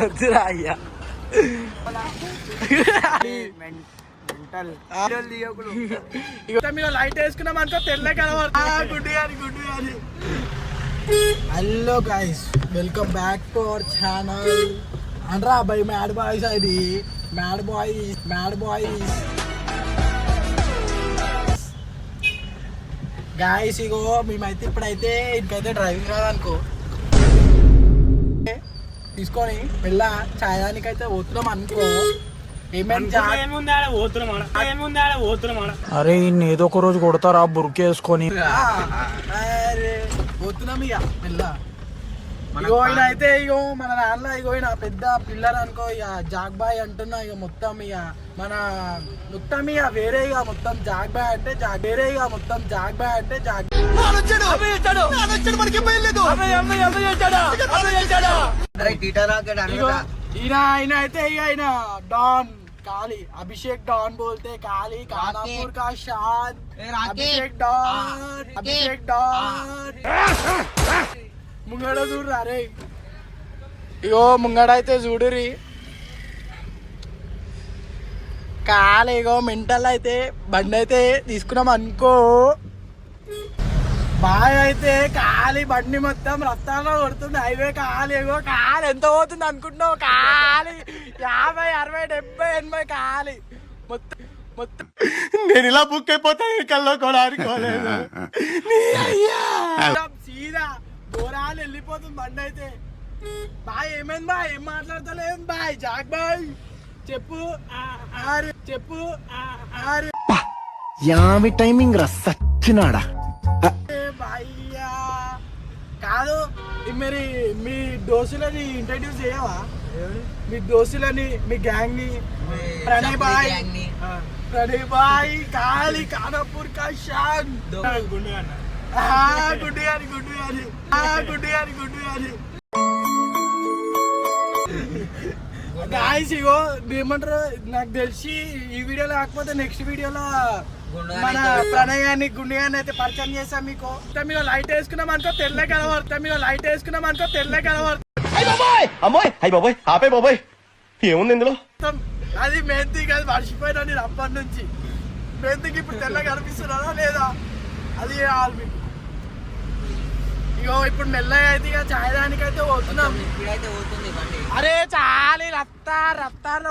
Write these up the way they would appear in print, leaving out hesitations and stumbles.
వద్దురా అయ్యా. మీరు లైట్ వేసుకున్నాం అనుకో తెల్ల కలవరు. గుడ్డు కానీ గుడ్డు కానీ. Hello guys, welcome back to our channel. అనరా బై మ్యాడ్ బాయ్స్. అది మ్యాడ్ బాయ్స్ గాయస్. ఇగో మేమైతే ఇప్పుడైతే ఇంకైతే డ్రైవింగ్ రాదనుకో తీసుకొని వెళ్ళా ఛాయానికి అయితే పోతున్నాం అనుకో. అరే ఏదో ఒక రోజు కొడతారా బుర్కేసుకొని. పోతున్నాం ఇక వెళ్ళా. ఇగో ఈయన అయితే ఇగో మన నాన్న ఇగో ఈయన పెద్ద పిల్లర్ అనుకో. ఇక జాగ్ బాయ్ అంటున్నా. ఇక మొత్తం ఇక మన మొత్తం ఇక వేరే ఇక మొత్తం జాగ్ బాయ్ అంటే జాగ్ వేరే ఇక మొత్తం జాగ్ బాయ్ అంటే జాగ్. ఈయన అయితే ఇక ఆయన డాన్ काली अभिषेक डॉन बोलते. काली कानापुर का शान अभिषेक डॉन ముంగడ చూడరా రే. ఇగో ముంగడ అయితే చూడురి కాలి. ఇగో మెంటల్ అయితే బండి అయితే తీసుకున్నాం అనుకో. బాయ్ అయితే కాలి బండి మొత్తం రస్తాలో కొడుతుంది హైవే. కాలి ఇగో కాలి ఎంత పోతుంది అనుకుంటున్నావు? కాలి 50, 60, 70, 80 కాలి మొత్తం మొత్తం. నేను ఇలా బుక్ అయిపోతాను కల్లో కూడా అనుకోలేదు. సీదా దూరాలు వెళ్ళిపోతుంది బండి అయితే. బాయ్ ఏమైంది బాయ్? ఏం మాట్లాడతలేదు బాయ్? జాగ్ బాయ్ చెప్పు చెప్పు. యామి టైమింగ్ రా సచ్చినాడా. భయ్యా కాదు మరి మీ దోస్తులని ఇంట్రడ్యూస్ చేయవా? మీ దోస్తులని మీ గ్యాంగ్ ని. ప్రణయ్ బాయ్ కాలి కానాపూర్ కా షాన్. గుడ్డు గాని. గాయ్స్ ఇగో ఏమంటారు నాకు తెలిసి ఈ వీడియోలో కాకపోతే నెక్స్ట్ వీడియోలో మన ప్రణయ్ గాని గుండు గాని అయితే పరిచయం చేస్తాం మీకు. మీరు లైట్ వేసుకున్నాం అనుకో తెల్ల కలవరు. మీరు లైట్ వేసుకున్నాం అనుకో తెల్ల కలవరు. ఏముంది ఇందులో? అది మెంతికి అది మర్చిపోయినా నేను అప్పటి నుంచి. మెంతికి ఇప్పుడు తెల్ల కనిపిస్తున్నారా లేదా అది కావాలి మీకు. ఇగో ఇప్పుడు మెల్లగా అయితే ఇక చాయదానికి అయితే పోతున్నాం. అరే చాలి రఫ్తార్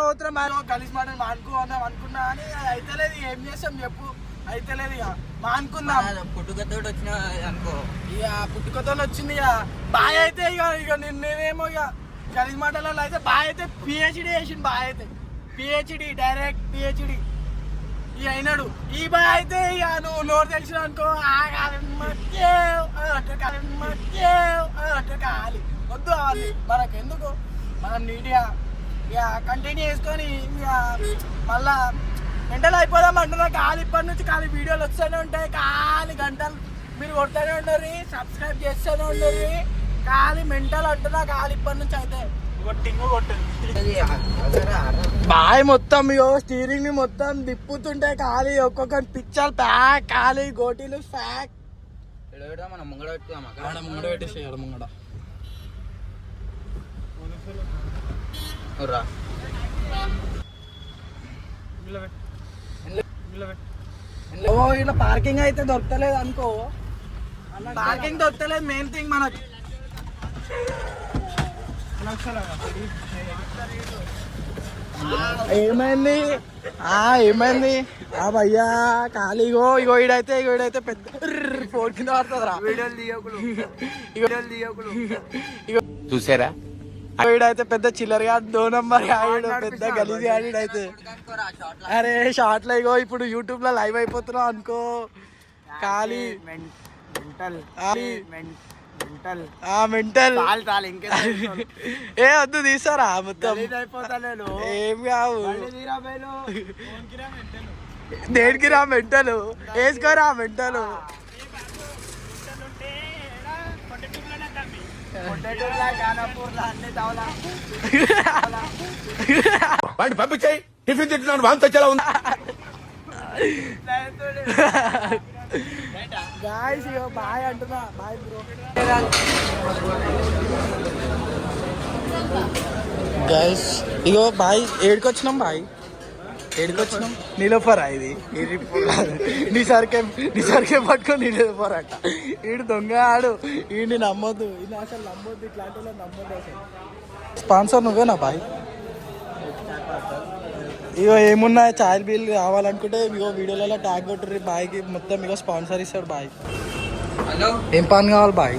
పోతున్నాం. కలిసి మాట మానుకున్నాం అనుకున్నా అని అయితే లేదు. ఏం చేస్తాం చెప్పు? అయితే లేదు ఇక మానుకుందాం. పుట్టుకతో వచ్చిన అనుకో. ఇక పుట్టుకతో వచ్చింది. ఇక బాయ్ అయితే ఇక నేనేమో ఇక కలిసి మాటలలో అయితే బాయ్ అయితే పిహెచ్డి చేసిండు. బాయ్ అయితే పిహెచ్డి డైరెక్ట్ పిహెచ్డి ఇక అయినాడు. ఈ బాయ్ అయితే ఇక నువ్వు నోరు తెలిసిన అనుకో కాలి వద్దు కావాలి మనకు ఎందుకు. మనం నీట్గా ఇక కంటిన్యూ చేసుకొని ఇక మళ్ళా గంటలు అయిపోదాం అంటున్నా. కాలి ఇప్పటి నుంచి కాలి వీడియోలు వస్తూనే ఉంటాయి. కాలి గంటలు మీరు కొడుతూనే ఉండరు, సబ్స్క్రైబ్ చేస్తూనే ఉండరు. కాలి మెంటల్ అంటున్నా. కాలి ఇప్పటి నుంచి అయితే బాయ్ మొత్తం ఇగో స్టీరింగ్ ని మొత్తం తిప్పుతుంటే కాలి ఒక్కొక్క పిక్చర్ ప్యాక్. కాలి గోటీలు ప్యాక్. మనం ముంగడ పెట్టుకుందాం. ముంగడ పెట్టేసేయాలి. ముంగడ ఇలా పార్కింగ్ అయితే దొరకలేదు అనుకో. పార్కింగ్ దొరకలేదు మెయిన్ థింగ్ మనకి. ఏమైంది ఏమైంది భయ్యా ఖాళీగో. ఇగోడైతే పెద్ద ఫోన్ కింద పడుతుందిరా. చూసారా? వీడైతే పెద్ద చిల్లరగా 2 నంబర్ ఆడాడు. పెద్ద గలీజీ ఆడాడైతే. అరే షార్ట్ లో ఇగో ఇప్పుడు యూట్యూబ్ లో లైవ్ అయిపోతున్నావు అనుకో. ఖాళీ మెంటల్ ఏ వద్దు తీసారా మొత్తం. ఏం కావు దేనికి రా మెంటలు. వేసుకోరా మెంటలు. పంపించాయి టిఫిన్ తింటున్నాను. వాంతో చాలా ఉంది. గాయ్స్ బాయ్ అంటున్నా. Bye bro. గైస్ ఇగో బాయ్ ఏడుకొచ్చినాం బాయ్ ఏడుకొచ్చినాం నీలోఫరా ఇది నీసరికే పట్టుకొని నీలోఫరట వీడు దొంగ ఆడు వీడిని నమ్మొద్దు ఇది అసలు నమ్మొద్దు ఇట్లాంటి వాళ్ళని నమ్మొద్దు అసలు స్పాన్సర్ నువ్వేనా బాయ్ ఇగో ఏమున్నాయి చాయ్ బిల్ కావాలనుకుంటే ఇగో వీడియోలలో ట్యాగ్ కొట్టుర్రి బాయ్కి మొత్తం ఇగో స్పాన్సర్ ఇస్తాడు బాయ్ హలో ఏం పాన్ కావాలి బాయ్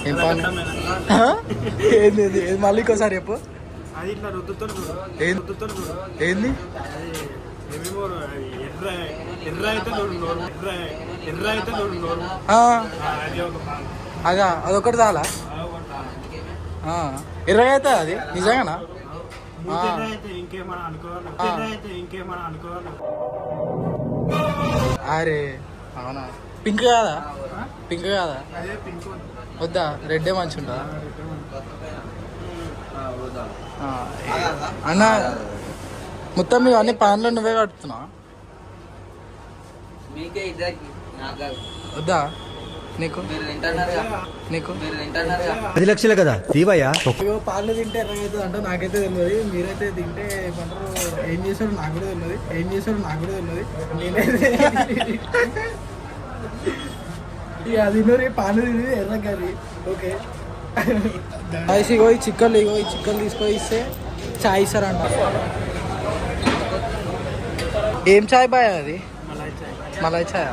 ఏం పాన్ ఏంది ఏంది మళ్ళీ ఇంకోసారి చెప్పు అది ఇట్లా రుద్దుతాడు చూడు ఏంది రుద్దుతాడు చూడు ఏంది ఏమేమో ఎర్ర ఎర్ర అయితే చూడు నోరు ఎర్ర అయితే చూడు నోరు ఆ, అది ఒక పాన్. అదా అదొకటి చాలా అది ఒక పాన్. ఎర్రగా అవుతుంది అది నిజంగానా మూతి ఎర్ర అయితే ఇంకేమన్నా అనుకోవాలి ఎర్ర అయితే ఇంకేమన్నా అనుకోవాలి అరే అవునా పింక్ కాదా పింక్ కాదా అదే పింక్ వద్దా రెడ్డే మంచి ఉంటుందా ఆ, అన్న మొత్తం మీరు అన్ని పాన్లు నువ్వే కడుతున్నావు మీకే ఇద్దరికి నాకు కాదు. వద్దా నీకు మీరు తింటున్నారుగా నీకు మీరు తింటున్నారుగా 10 లక్షలే కదా తీవయ్యా ఇగో పాలు తింటే ఎర్రగవుతుంది అంటే నాకైతే తెలియదు మీరైతే తింటే ఏమంటారు ఏం చేస్తాడు నాకు కూడా తెలియదు ఏం చేస్తాడు నాకు కూడా తెలియదు నేనైతే ఇక అది పాలు తిని ఎర్ర కర్రీ ఓకే ఇగో ఈ చిక్కలు తీసుకొని ఇస్తే చాయ్ ఇస్తారంట ఏం చాయ్ బాయ్ అది మలాయ్ చాయ్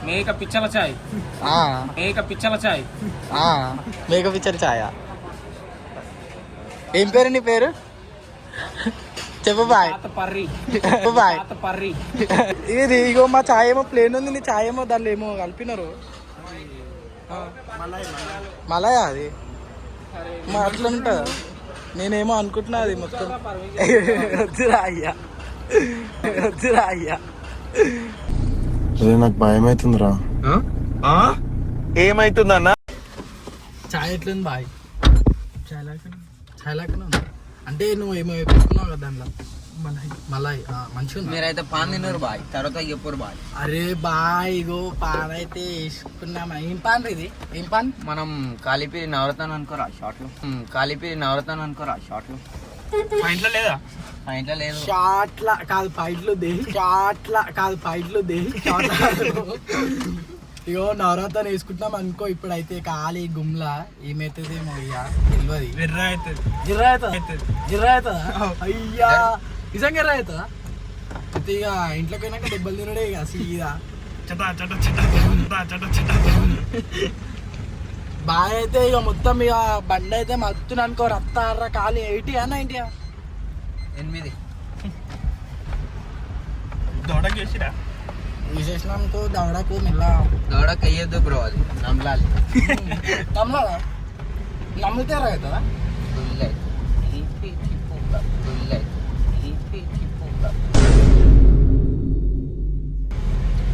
మేక పిచ్చల చాయ్ మేక పిచ్చల చాయ్ మేకప్ ఇచ్చారు చాయ్ ఏం పేరు నీ పేరు చెప్పు బాయ్ పర్రి చెప్పు బాయ్ పర్రి ఇది ఇగో మా చాయ్ ఏమో ప్లేన్ ఉంది నీ చాయ్ ఏమో దాంట్లో ఏమో కలిపినారు మలయా అది మా అట్లా ఉంటుందా నేనేమో అనుకుంటున్నా అది మొత్తం వద్దురా అయ్యా నాకు భయం అవుతుందిరా ఏమైతుందన్నా చాయ్ ఎట్లుంది బాయ్ చాయ్ లాగానే ఉంది అంటే నువ్వు ఏమో వేసుకున్నావు కదా దాంట్లో మలాయ్ మంచిగా ఉంది మీరైతే పాన్ తిన్నారు బాయ్ తర్వాత చెప్పురు బాయ్ అరే బాయ్ ఇగో పాన్ అయితే వేసుకున్నామా ఏం పాన్ ఇది ఏం పాన్ మనం కాలిపి నవరతాను అనుకోరా షార్ట్ లో కాలిపి నవరతాను అనుకోరా షార్ట్ లో మా ఇంట్లో లేదా మా ఇంట్లో లేదు షార్ట్లా కాదు పైట్లు దే ఇగో నవరాత్రి వేసుకుంటున్నాం అనుకో ఇప్పుడైతే ఖాళీ గుమ్లా ఏమైతుంది ఏమో ఇయ్యా తెలియదు ఎర్ర అవుతుంది జిర్రా అవుతుందా అయ్యా నిజంగా ఎర్ర అవుతుందా అయితే ఇక ఇంట్లోకి పోయినాక దెబ్బలు తినడే ఇక సీదా చటా చట చటా చట చటా బాగా అయితే ఇక మొత్తం ఇక బండి అయితే మత్తుని అనుకో రత్తారా ఖాళీ 80 అన్న 90 8 దొడకేసిరా విశేషం అనుకో దవడకు మెల్ల దౌడకి అయ్యొద్దు బ్రో అది నమ్మలాలి నమ్మలా నమ్మితే అవుతుందా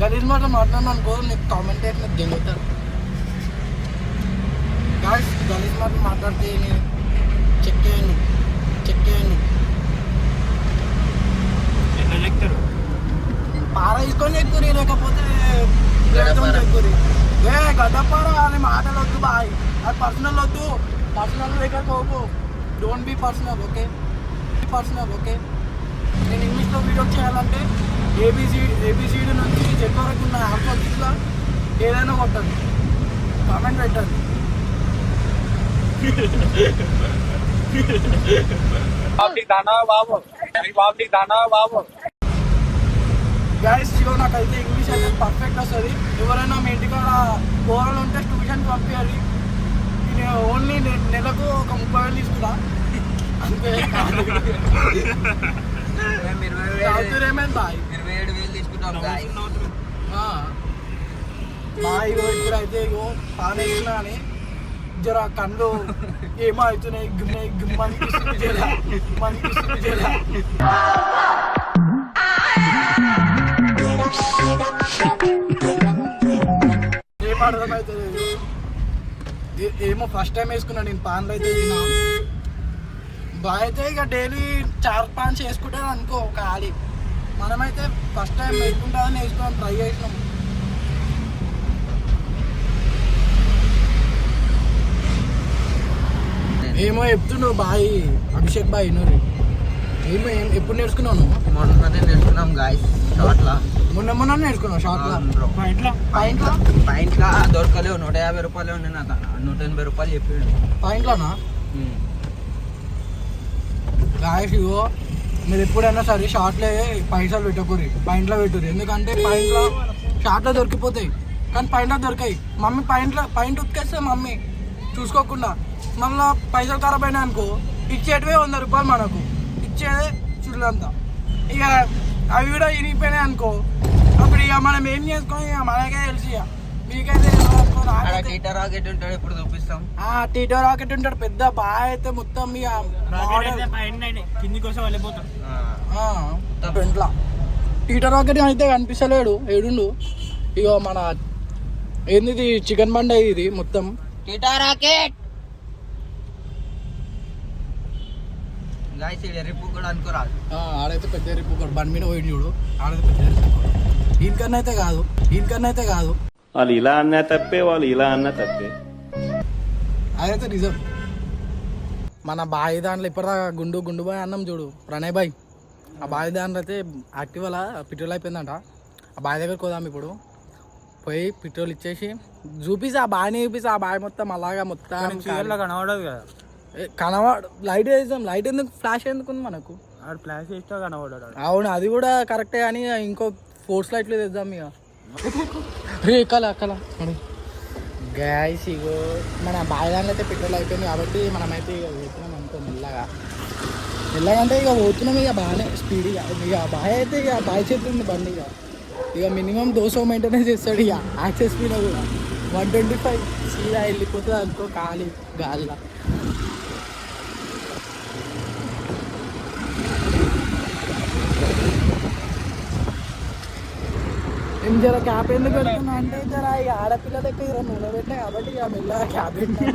గలీజ్ మాట మాట్లాడినా అనుకో నీకు కామెంట్ అయితే నాకు గెలుగుతారు గాయస్ గలీజ్ మాట మాట్లాడితే నేను చెక్ చేయండి ఎట్లా చెప్తారు పార తీసుకొని ఎక్కురి లేకపోతే ఎక్కురి గడ్డపార అనే మాటలు వద్దు బాయ్ అది పర్సనల్ వద్దు పర్సనల్ లేకపోకు డోంట్ బీ పర్సనల్ ఓకే నేను ఇంగ్లీష్లో వీడియో చేయాలంటే ఏబిసిడి నుంచి జెడ్ వరకు ఉన్న ఆల్ఫాబెట్స్లో ఏదైనా కొట్టండి కామెంట్ పెట్టండి గైస్ ఇగో నాకైతే ఇంగ్లీష్ అయితే పర్ఫెక్ట్ వస్తుంది ఎవరైనా మీ ఇంటికాడ ఓవరాల్ ఉంటే ట్యూషన్కి పంపించాలి నేను ఓన్లీ నెలకు ఒక 30,000 తీసుకున్నా అంతే ఏమైంది బాయ్ 27,000 తీసుకుంటాం బాయ్ బాయ్ ఇగో ఇప్పుడైతే ఇగో పాన్ వేస్తున్నా అని జర కళ్ళు ఏమో అవుతున్నాయి గుమ్మని జర ఏం అర్థమవుతుంది ఏమో ఫస్ట్ టైం వేసుకున్నా నేను పాన్లు అయితే తిన్నా బాయ్ అయితే ఇక డైలీ 4 పాన్స్ వేసుకుంటాను అనుకో ఖాళీ మనమైతే ఫస్ట్ టైం వేసుకుంటామని వేసుకున్నాం ట్రై చేసినాం ఏమో చెప్తుండు బాయ్ అభిషేక్ బాయ్ నూరి ఏమో ఎప్పుడు నేర్చుకున్నావు నువ్వు? మొన్ననే నేర్చుకున్నాం గాయస్ షార్ట్లా. మొన్న నేర్చుకున్నావు షార్ట్ లో పాయింట్లా దొరకలేవు. 150 రూపాయలు ఉండే నాకు 180 రూపాయలు చెప్పాడు. పాయింట్లోనా గాయస్? ఇగో మీరు ఎప్పుడైనా సరే షార్ట్లే పైసలు పెట్టకూరి, పాయింట్లో పెట్టుర్రి. ఎందుకంటే పాయింట్లో షార్ట్లో దొరికిపోతాయి కానీ పాయింట్లో దొరికాయి. మమ్మీ పాయింట్ ఉతికేస్తే మమ్మీ చూసుకోకుండా మళ్ళీ పైసలు ఖరాబ్ అయినా అనుకో ఇచ్చేటివే 100 రూపాయలు మనకు ఇచ్చేదే చుట్లంతా. ఇక అవి కూడా ఇరిగిపోయినాయి అనుకో అప్పుడు ఇక మనం ఏం చేసుకోం, ఇక మనకే తెలిసి ఇక మీకైతే టీటర్ రాకెట్ ఉంటాడు, ఇప్పుడు చూపిస్తాం. టీటో రాకెట్ ఉంటాడు పెద్ద బాగా అయితే మొత్తం ఇక కింది కోసం వెళ్ళిపోతాం. ఇంట్లో టీటో రాకెట్ అయితే కనిపిస్తలేడు ఏడుండు. ఇక మన ఏంది చికెన్ బండ ఇది మొత్తం టీటర్ రాకెట్ గాయస్. ఎర్రిపు కూడా అనుకోరాదు. ఆడైతే పెద్ద రిప్పు బండి మీద పోయి చూడు, ఆడైతే పెద్ద రిప్పు. ఈయనకన్నా అయితే కాదు వాళ్ళు ఇలా అన్నా తప్పే, వాళ్ళు ఇలా అన్నా తప్పే. అదైతే నిజం. మన బావి దాంట్లో ఇప్పటిదాకా గుండు బాయ్ అన్నం చూడు ప్రణయ్ బాయ్. ఆ బావి దాంట్లో అయితే యాక్టివ్ అలా పెట్రోల్ అయిపోయిందంట. ఆ బావి దగ్గరకు పోదాం ఇప్పుడు, పోయి పెట్రోల్ ఇచ్చేసి చూపిసి ఆ బావిని చూపిసి ఆ బావి మొత్తం అలాగా మొత్తం కనబడదు కదా. లైట్ వేసాం. లైట్ ఎందుకు ఫ్లాష్ ఎందుకు ఉంది మనకు? ఫ్లాష్ చేస్తే కనబడ్డాడు. అవును అది కూడా కరెక్టే కానీ ఇంకో ఫోర్స్ లైట్లు తెద్దాం ఇక. రే ఎక్కాల గ్యాస్. ఇగో మన బావి దాంట్లో అయితే పెట్రోల్ అయిపోయింది కాబట్టి మనమైతే ఇక పోతున్నాం అనుకో మెల్లగా అంటే ఇక పోతున్నాం ఇక బాగానే స్పీడ్గా. ఇక బావి అయితే ఇక బావి చేతుంది బండి. ఇక మినిమం 200 మెయింటెనెన్స్ చేస్తాడు. ఇక యాక్సెస్ స్పీడ్ కూడా 125 సీదా వెళ్ళిపోతుంది అనుకో గాలిలో. ఏం జర క్యాప్ ఎందుకు పెడుతున్నా అంటే జర ఈ ఆడపిల్లలకి ఇక నూనె పెట్టా కాబట్టి ఇక మెల్లగా క్యాప్ పెట్టినా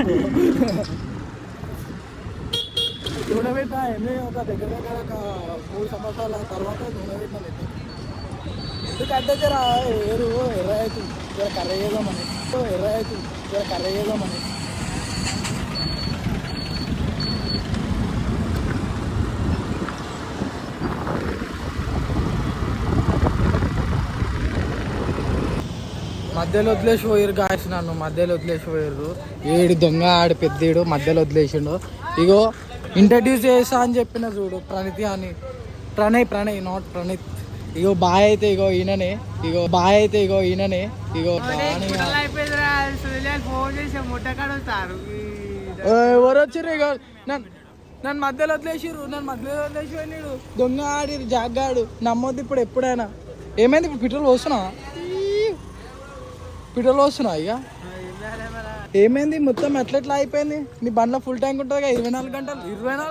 నూనె పెట్టా ఏమి ఒక దగ్గర ఒక 3 సంవత్సరాల తర్వాత నూనె పెట్టినా ఎందుకంటే జర ఏరు ఎర్ర అవుతుంది, జర కర్ర చేద్దామని. మధ్యలో వదిలేసి పోయారు గాయస్, నన్ను మధ్యలో వదిలేసి పోయారు. ఏడు దొంగ ఆడు పెద్దడు మధ్యలో వదిలేసిండు. ఇగో ఇంట్రడ్యూస్ చేస్తా అని చెప్పిన చూడు ప్రణితి అని. ప్రణయ్ నాట్ ప్రణీత్. ఇగో బాయ్ అయితే ఇగో ఈయననే. ఇగో ఎవరు వచ్చారు? ఇగో నన్ను మధ్యలో వదిలేసిర్రు, పోయినాడు దొంగ ఆడిరు జాగ్గాడు. నమ్మొద్దు ఇప్పుడు ఎప్పుడైనా. ఏమైంది ఇప్పుడు? పెట్రోల్ వస్తున్నా ఇక ఏమైంది? మొత్తం ఎట్లా అయిపోయింది? నీ బండ్లో ఫుల్ ట్యాంక్ ఉంటుంది కదా 24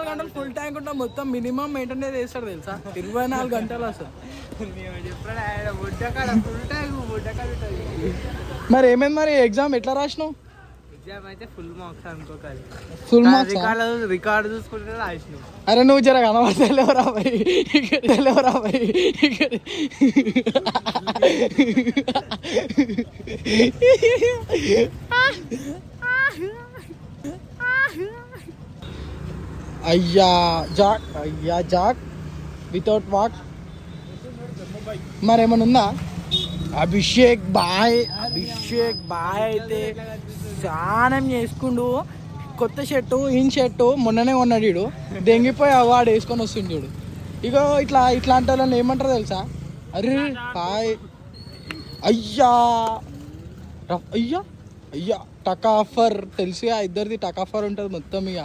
గంటలు ఫుల్ ట్యాంక్ ఉంటుంది. మొత్తం మినిమం మెయింటైన్ చేస్తాడు తెలుసా 24 గంటలు అసలు. మరి ఏమైంది? మరి ఎగ్జామ్ ఎట్లా రాసినావు? ఎగ్జామ్ అయితే ఫుల్ మార్క్స్ అనుకోవాలి. ఫుల్ మార్క్స్ రికార్డు చూసుకుంటే రాసినావు. అరే నువ్వు జర కనబడతలేవురా భయ్. అయ్యా జాక్ వితౌట్ వాక్ మరేమన్నా ఉందా? అభిషేక్ బాయ్ అయితే స్నానం చేసుకుండు. కొత్త షర్టు మొన్ననే కొన్నాడు వీడు. దెంగిపోయి వాడు వేసుకొని వస్తుంది వీడు. ఇగో ఇట్లాంటి వాళ్ళని ఏమంటారు తెలుసా? అరే బాయ్ అయ్యా టకాఫర్ తెలుసుగా, ఇద్దరిది టకాఫర్ ఉంటుంది మొత్తం. ఇక